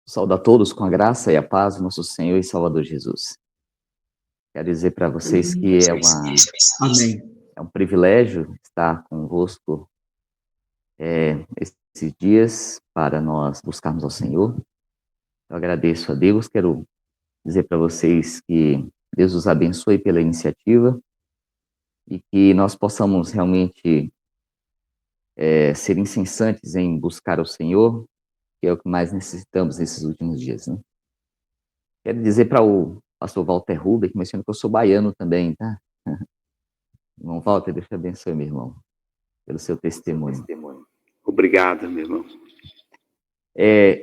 Saúdo a todos com a graça e a paz do nosso Senhor e Salvador Jesus. Quero dizer para vocês que Amém. é um privilégio estar convosco esses dias para nós buscarmos ao Senhor. Eu agradeço a Deus, quero dizer para vocês que Deus os abençoe pela iniciativa e que nós possamos realmente ser incessantes em buscar o Senhor, que é o que mais necessitamos nesses últimos dias, né? Quero dizer para o pastor Walter Ruber, que mencionou que eu sou baiano também, tá? Irmão Walter, Deus te abençoe, meu irmão, pelo seu testemunho. Obrigado, meu irmão.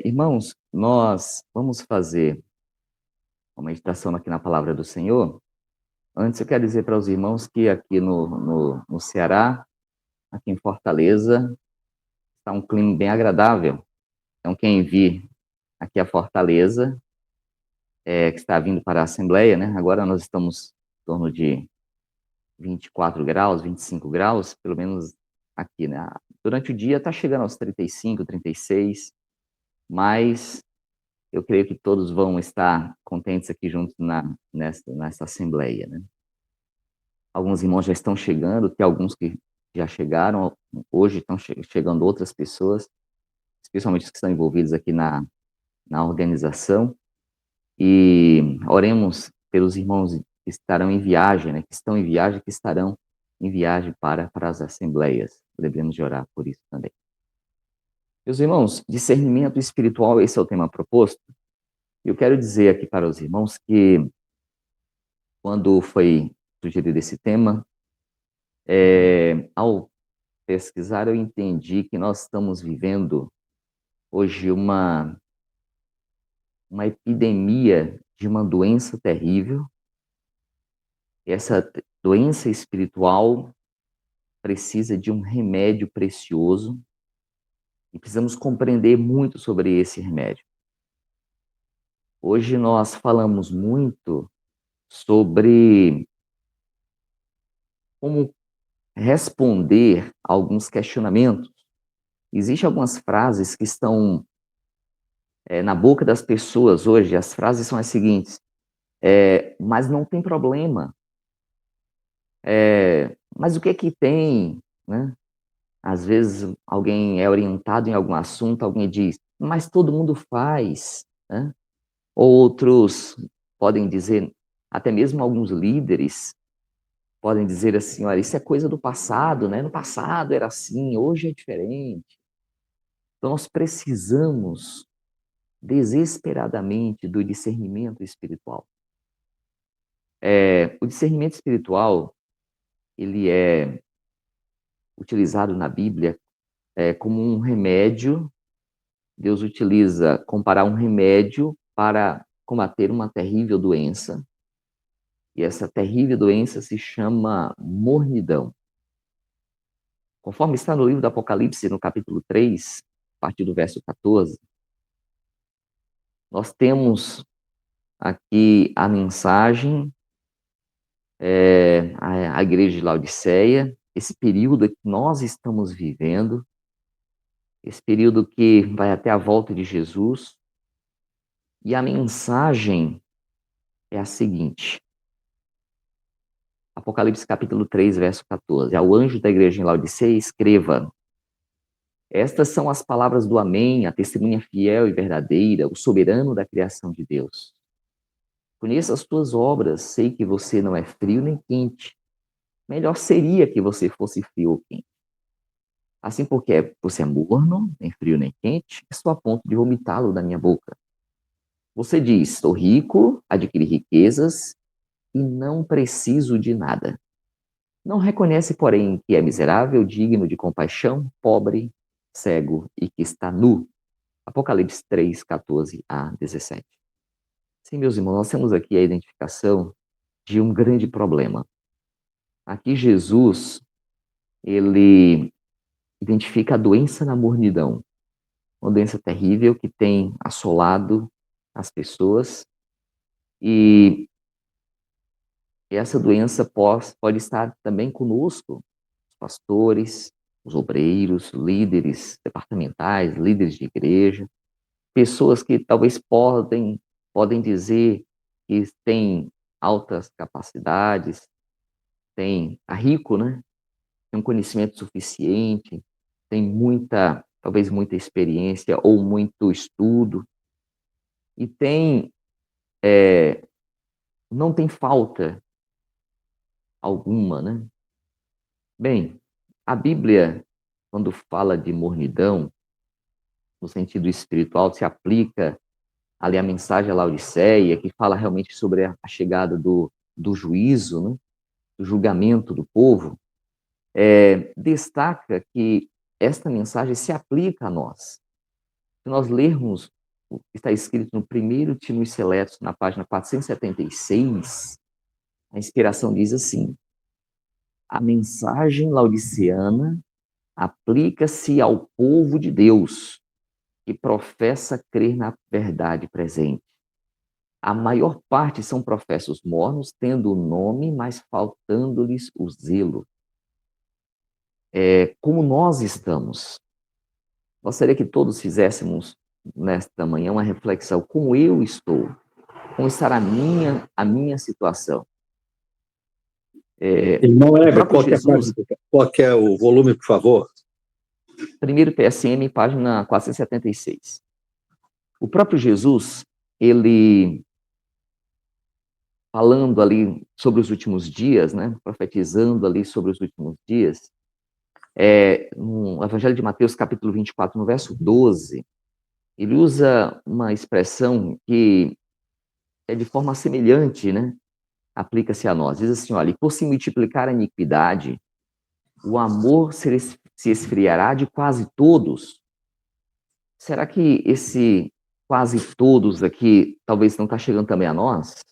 Irmãos, nós vamos fazer uma meditação aqui na palavra do Senhor. Antes, eu quero dizer para os irmãos que aqui no Ceará, aqui em Fortaleza, está um clima bem agradável. Então, quem vir aqui a Fortaleza, que está vindo para a Assembleia, né? Agora nós estamos em torno de 24 graus, 25 graus, pelo menos aqui, né? Durante o dia está chegando aos 35, 36, mas eu creio que todos vão estar contentes aqui juntos nessa assembleia, né? Alguns irmãos já estão chegando, tem alguns que já chegaram, hoje estão chegando outras pessoas, especialmente os que estão envolvidos aqui na organização, e oremos pelos irmãos que estarão em viagem, né? Que estão em viagem, que estarão em viagem para as assembleias. Lembremos de orar por isso também. Meus irmãos, discernimento espiritual, esse é o tema proposto. Eu quero dizer aqui para os irmãos que, quando foi sugerido esse tema, ao pesquisar, eu entendi que nós estamos vivendo hoje uma epidemia de uma doença terrível. Essa doença espiritual precisa de um remédio precioso e precisamos compreender muito sobre esse remédio. Hoje nós falamos muito sobre como responder a alguns questionamentos. Existem algumas frases que estão na boca das pessoas hoje. As frases são as seguintes: mas não tem problema. Mas o que é que tem, né? Às vezes alguém é orientado em algum assunto, alguém diz, mas todo mundo faz, né? Outros podem dizer, até mesmo alguns líderes podem dizer assim, olha, isso é coisa do passado, né? No passado era assim, hoje é diferente. Então nós precisamos desesperadamente do discernimento espiritual. O discernimento espiritual, ele é utilizado na Bíblia como um remédio. Deus utiliza comparar um remédio para combater uma terrível doença. E essa terrível doença se chama mornidão. Conforme está no livro do Apocalipse, no capítulo 3, a partir do verso 14, nós temos aqui a mensagem à igreja de Laodiceia, esse período que nós estamos vivendo, esse período que vai até a volta de Jesus, e a mensagem é a seguinte: Apocalipse capítulo 3, verso 14. Ao anjo da igreja em Laodiceia, escreva: estas são as palavras do Amém, a testemunha fiel e verdadeira, o soberano da criação de Deus. Conheço as tuas obras, sei que você não é frio nem quente. Melhor seria que você fosse frio ou quente. Assim, porque você é morno, nem frio nem quente, estou a ponto de vomitá-lo da minha boca. Você diz, estou rico, adquiri riquezas e não preciso de nada. Não reconhece, porém, que é miserável, digno de compaixão, pobre, cego e que está nu. Apocalipse 3, 14 a 17. Sim, meus irmãos, nós temos aqui a identificação de um grande problema. Aqui Jesus, ele identifica a doença na mornidão, uma doença terrível que tem assolado as pessoas, e essa doença pode estar também conosco, os pastores, os obreiros, líderes departamentais, líderes de igreja, pessoas que talvez podem dizer que têm altas capacidades, é rico, né? Tem um conhecimento suficiente, tem talvez muita experiência ou muito estudo, e não tem falta alguma, né? Bem, a Bíblia, quando fala de mornidão, no sentido espiritual, se aplica ali a mensagem à Laodiceia, que fala realmente sobre a chegada do juízo, né? Do julgamento do povo, destaca que esta mensagem se aplica a nós. Se nós lermos o que está escrito no primeiro Timóteo Seletos, na página 476, a inspiração diz assim: a mensagem laodiceana aplica-se ao povo de Deus, que professa crer na verdade presente. A maior parte são professos mornos, tendo o nome, mas faltando-lhes o zelo. Como nós estamos? Gostaria que todos fizéssemos nesta manhã uma reflexão: como eu estou? Como estará a minha situação? Irmão Heber, Jesus, qual que é o volume, por favor? Primeiro PSM, página 476. O próprio Jesus, ele, falando ali sobre os últimos dias, né, profetizando ali sobre os últimos dias, no Evangelho de Mateus, capítulo 24, no verso 12, ele usa uma expressão que é de forma semelhante, né? Aplica-se a nós. Diz assim, olha: por se multiplicar a iniquidade, o amor se esfriará de quase todos. Será que esse quase todos aqui talvez não está chegando também a nós?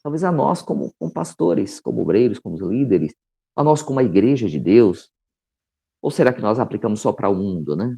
Talvez a nós como pastores, como obreiros, como líderes, a nós como a igreja de Deus? Ou será que nós aplicamos só para o mundo, né?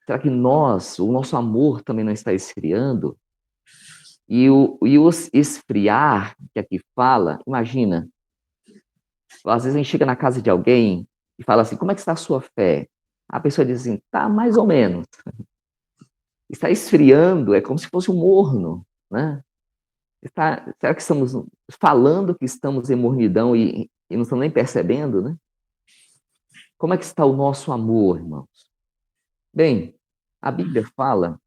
Será que o nosso amor também não está esfriando? E o esfriar, que aqui fala, imagina, às vezes a gente chega na casa de alguém e fala assim: como é que está a sua fé? A pessoa diz assim: tá mais ou menos. Está esfriando, é como se fosse um morno, né? Será que estamos falando que estamos em mornidão e não estamos nem percebendo, né? Como é que está o nosso amor, irmãos? Bem, a Bíblia fala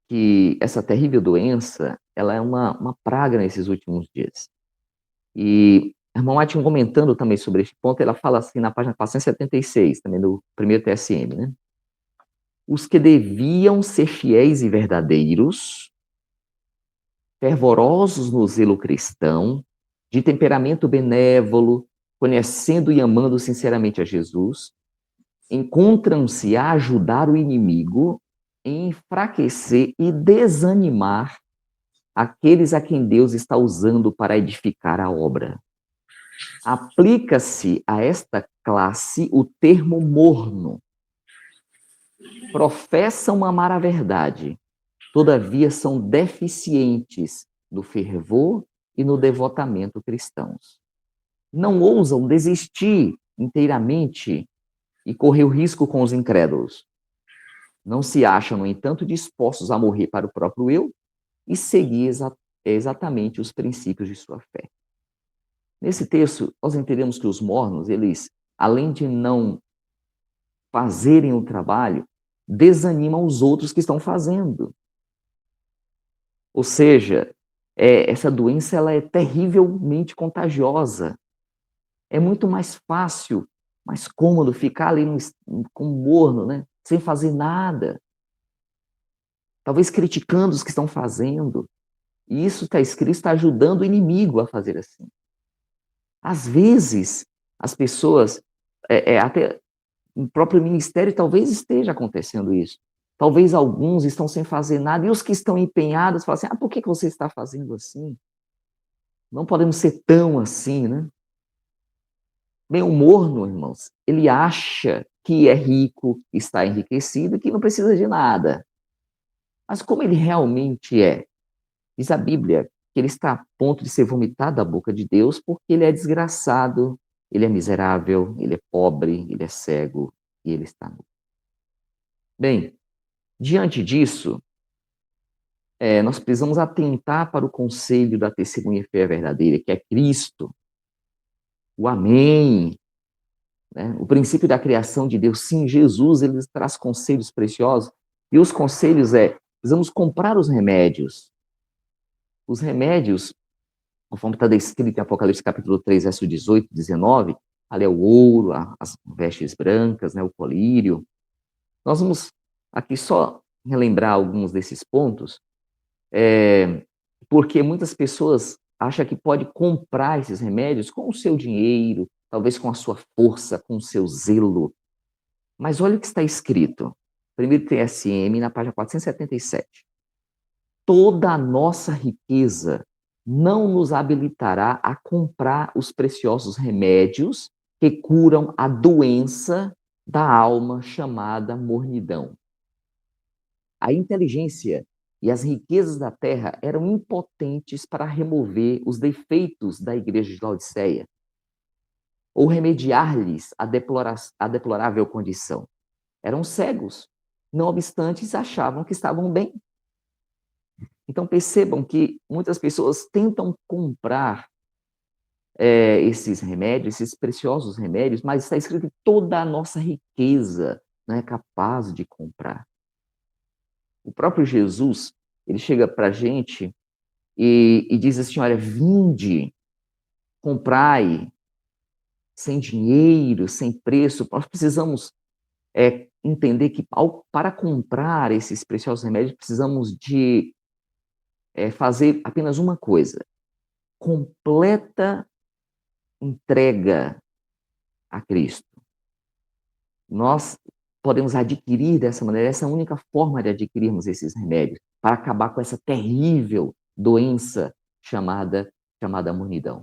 que essa terrível doença, ela é uma praga nesses últimos dias. E a irmã Martin, comentando também sobre este ponto, ela fala assim na página 476, também do primeiro TSM, né? Os que deviam ser fiéis e verdadeiros, fervorosos no zelo cristão, de temperamento benévolo, conhecendo e amando sinceramente a Jesus, encontram-se a ajudar o inimigo, enfraquecer e desanimar aqueles a quem Deus está usando para edificar a obra. Aplica-se a esta classe o termo morno. Professam amar a verdade, todavia são deficientes no fervor e no devotamento cristãos. Não ousam desistir inteiramente e correr o risco com os incrédulos. Não se acham, no entanto, dispostos a morrer para o próprio eu e seguir exatamente os princípios de sua fé. Nesse texto, nós entendemos que os mornos, eles, além de não fazerem o trabalho, desanimam os outros que estão fazendo. Ou seja, essa doença ela é terrivelmente contagiosa. É muito mais fácil, mais cômodo ficar ali com morno, né? Sem fazer nada. Talvez criticando os que estão fazendo. E isso está escrito, está ajudando o inimigo a fazer assim. Às vezes, as pessoas, até no próprio ministério, talvez esteja acontecendo isso. Talvez alguns estão sem fazer nada, e os que estão empenhados falam assim: por que você está fazendo assim? Não podemos ser tão assim, né? Bem, o morno, irmãos, ele acha que é rico, está enriquecido, que não precisa de nada. Mas como ele realmente é? Diz a Bíblia que ele está a ponto de ser vomitado da boca de Deus porque ele é desgraçado, ele é miserável, ele é pobre, ele é cego e ele está nu. Bem, Diante disso, nós precisamos atentar para o conselho da testemunha fé verdadeira, que é Cristo, o Amém, né? O princípio da criação de Deus. Sim, Jesus, ele traz conselhos preciosos, e os conselhos precisamos comprar os remédios. Os remédios, conforme está descrito em Apocalipse capítulo 3, verso 18 e 19, ali é o ouro, as vestes brancas, né, o colírio. Nós vamos aqui só relembrar alguns desses pontos, porque muitas pessoas acham que pode comprar esses remédios com o seu dinheiro, talvez com a sua força, com o seu zelo. Mas olha o que está escrito, 1º TSM, na página 477. Toda a nossa riqueza não nos habilitará a comprar os preciosos remédios que curam a doença da alma chamada mornidão. A inteligência e as riquezas da terra eram impotentes para remover os defeitos da igreja de Laodiceia ou remediar-lhes a deplorável condição. Eram cegos, não obstante, achavam que estavam bem. Então percebam que muitas pessoas tentam comprar esses remédios, esses preciosos remédios, mas está escrito que toda a nossa riqueza não é capaz de comprar. O próprio Jesus, ele chega para a gente e diz assim, olha, vinde, comprai, sem dinheiro, sem preço. Nós precisamos entender que para comprar esses preciosos remédios, precisamos de fazer apenas uma coisa, completa entrega a Cristo. Nós podemos adquirir dessa maneira, essa é a única forma de adquirirmos esses remédios, para acabar com essa terrível doença chamada mornidão.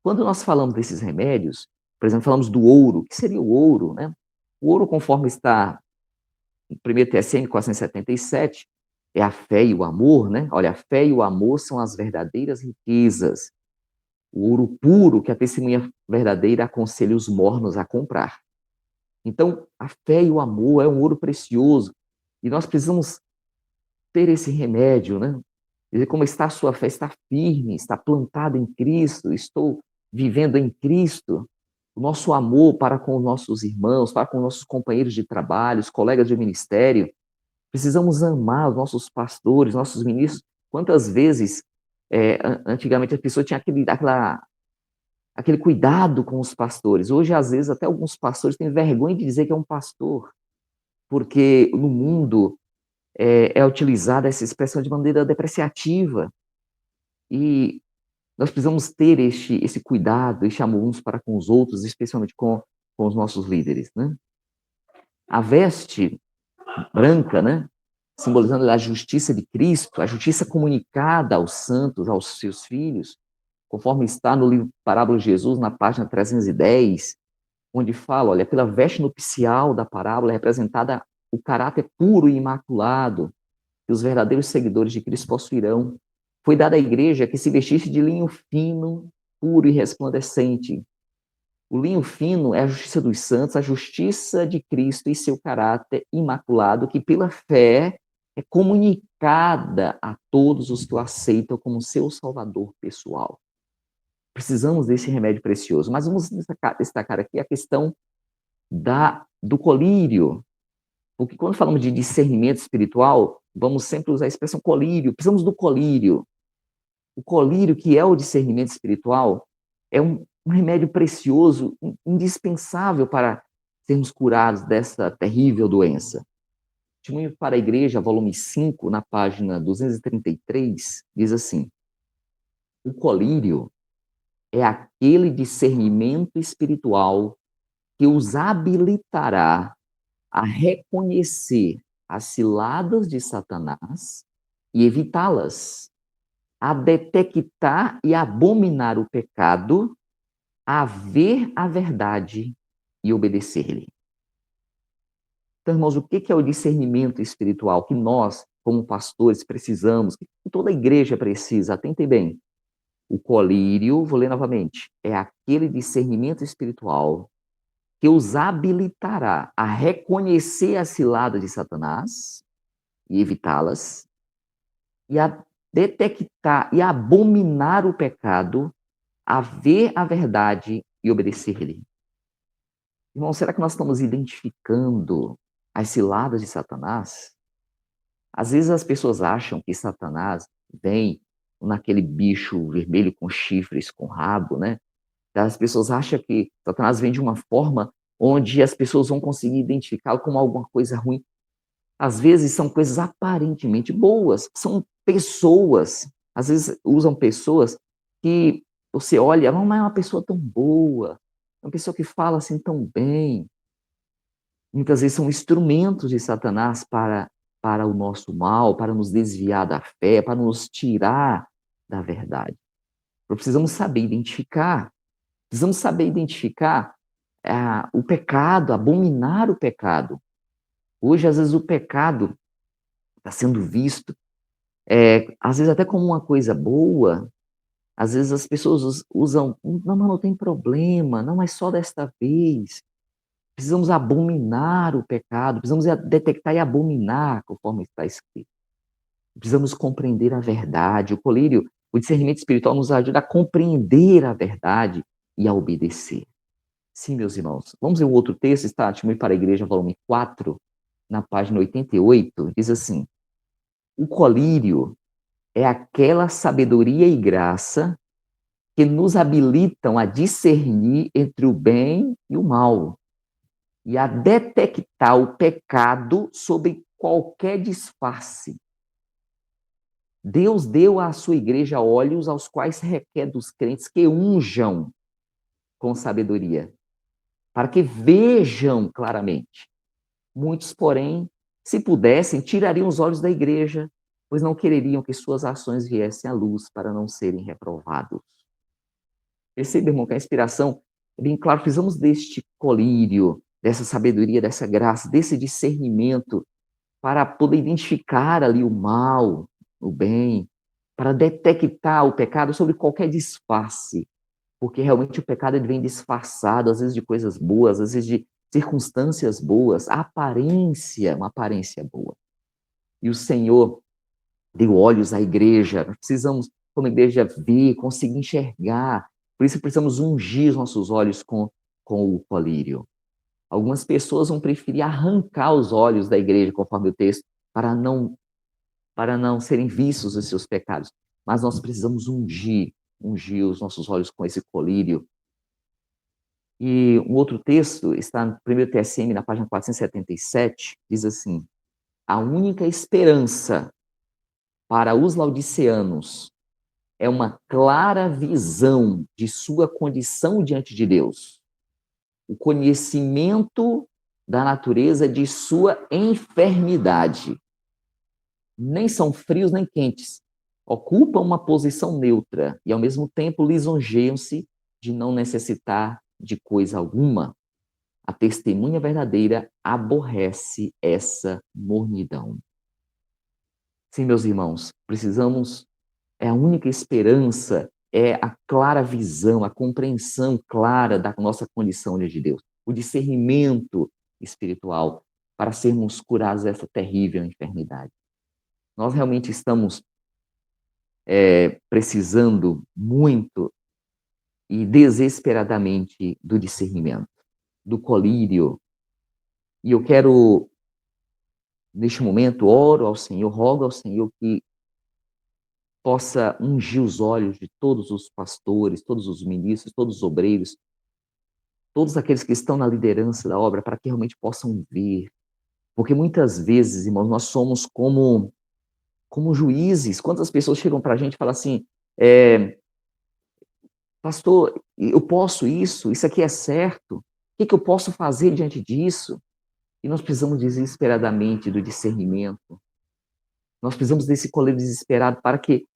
Quando nós falamos desses remédios, por exemplo, falamos do ouro, que seria o ouro, né? O ouro, conforme está em 1º TSM 477, é a fé e o amor, né? Olha, a fé e o amor são as verdadeiras riquezas. O ouro puro que a testemunha verdadeira aconselha os mornos a comprar. Então, a fé e o amor é um ouro precioso. E nós precisamos ter esse remédio, né? Dizer como está a sua fé, está firme, está plantada em Cristo, estou vivendo em Cristo. O nosso amor para com os nossos irmãos, para com os nossos companheiros de trabalho, os colegas de ministério. Precisamos amar os nossos pastores, nossos ministros. Quantas vezes, antigamente, a pessoa tinha aquele cuidado com os pastores. Hoje, às vezes, até alguns pastores têm vergonha de dizer que é um pastor, porque no mundo é utilizada essa expressão de maneira depreciativa. E nós precisamos ter esse cuidado, esse amor uns para com os outros, especialmente com os nossos líderes, né? A veste branca, né, simbolizando a justiça de Cristo, a justiça comunicada aos santos, aos seus filhos, conforme está no livro Parábola de Jesus, na página 310, onde fala, olha, pela veste nupcial da parábola é representada o caráter puro e imaculado que os verdadeiros seguidores de Cristo possuirão. Foi dada à igreja que se vestisse de linho fino, puro e resplandecente. O linho fino é a justiça dos santos, a justiça de Cristo e seu caráter imaculado, que pela fé é comunicada a todos os que o aceitam como seu salvador pessoal. Precisamos desse remédio precioso, mas vamos destacar aqui a questão do colírio, porque quando falamos de discernimento espiritual, vamos sempre usar a expressão colírio, precisamos do colírio. O colírio, que é o discernimento espiritual, é um remédio precioso, indispensável para sermos curados dessa terrível doença. Testemunho para a Igreja, volume 5, na página 233, diz assim: o colírio é aquele discernimento espiritual que os habilitará a reconhecer as ciladas de Satanás e evitá-las, a detectar e abominar o pecado, a ver a verdade e obedecer-lhe. Então, irmãos, o que é o discernimento espiritual que nós, como pastores, precisamos, que toda a igreja precisa? Atentem bem. O colírio, vou ler novamente, é aquele discernimento espiritual que os habilitará a reconhecer a cilada de Satanás e evitá-las, e a detectar e abominar o pecado, a ver a verdade e obedecer-lhe. Irmão, será que nós estamos identificando as ciladas de Satanás? Às vezes as pessoas acham que Satanás vem naquele bicho vermelho com chifres, com rabo, né? As pessoas acham que Satanás vem de uma forma onde as pessoas vão conseguir identificá-lo como alguma coisa ruim. Às vezes são coisas aparentemente boas, são pessoas, às vezes usam pessoas que você olha, não é uma pessoa tão boa, é uma pessoa que fala assim tão bem. Muitas vezes são instrumentos de Satanás para o nosso mal, para nos desviar da fé, para nos tirar da verdade. Precisamos saber identificar o pecado, abominar o pecado. Hoje, às vezes, o pecado está sendo visto, às vezes até como uma coisa boa. Às vezes as pessoas usam, não, mas não tem problema, não é só desta vez. Precisamos abominar o pecado, precisamos detectar e abominar, conforme está escrito. Precisamos compreender a verdade. O colírio, o discernimento espiritual nos ajuda a compreender a verdade e a obedecer. Sim, meus irmãos. Vamos ver um outro texto, está? Testemunho para a Igreja, volume 4, na página 88, diz assim: o colírio é aquela sabedoria e graça que nos habilitam a discernir entre o bem e o mal e a detectar o pecado sob qualquer disfarce. Deus deu à sua igreja olhos aos quais requer dos crentes que unjam com sabedoria, para que vejam claramente. Muitos, porém, se pudessem, tirariam os olhos da igreja, pois não quereriam que suas ações viessem à luz para não serem reprovados. Perceba, irmão, que a inspiração é bem claro, precisamos deste colírio, dessa sabedoria, dessa graça, desse discernimento, para poder identificar ali o mal, o bem, para detectar o pecado sobre qualquer disfarce, porque realmente o pecado ele vem disfarçado, às vezes de coisas boas, às vezes de circunstâncias boas, uma aparência boa. E o Senhor deu olhos à igreja, nós precisamos, como igreja, ver, conseguir enxergar, por isso precisamos ungir os nossos olhos com o colírio. Algumas pessoas vão preferir arrancar os olhos da igreja, conforme o texto, para não serem vistos os seus pecados. Mas nós precisamos ungir os nossos olhos com esse colírio. E um outro texto está no 1 TSM, na página 477, diz assim: a única esperança para os laodiceanos é uma clara visão de sua condição diante de Deus, o conhecimento da natureza de sua enfermidade. Nem são frios nem quentes, ocupam uma posição neutra e, ao mesmo tempo, lisonjeiam-se de não necessitar de coisa alguma. A testemunha verdadeira aborrece essa mornidão. Sim, meus irmãos, precisamos, a única esperança é a clara visão, a compreensão clara da nossa condição diante de Deus, o discernimento espiritual para sermos curados dessa terrível enfermidade. Nós realmente estamos precisando muito e desesperadamente do discernimento, do colírio. E eu quero, neste momento, oro ao Senhor, rogo ao Senhor que possa ungir os olhos de todos os pastores, todos os ministros, todos os obreiros, todos aqueles que estão na liderança da obra, para que realmente possam ver. Porque muitas vezes, irmãos, nós somos como juízes. Quantas pessoas chegam para a gente e falam assim, pastor, eu posso isso aqui é certo, o que eu posso fazer diante disso? E nós precisamos desesperadamente do discernimento. Nós precisamos desse colírio desesperado para que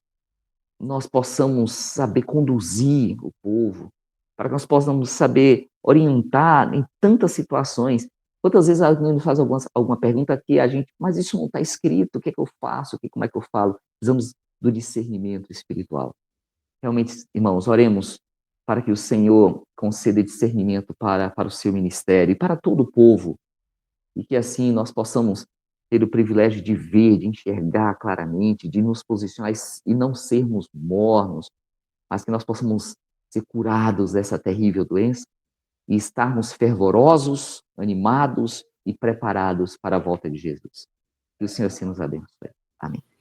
nós possamos saber conduzir o povo, para que nós possamos saber orientar em tantas situações. Quantas vezes alguém nos faz alguma pergunta que a gente, mas isso não está escrito, o que é que eu faço, como é que eu falo? Precisamos do discernimento espiritual. Realmente, irmãos, oremos para que o Senhor conceda discernimento para o seu ministério e para todo o povo, e que assim nós possamos ter o privilégio de ver, de enxergar claramente, de nos posicionar e não sermos mornos, mas que nós possamos ser curados dessa terrível doença e estarmos fervorosos, animados e preparados para a volta de Jesus. Que o Senhor assim nos abençoe. Amém.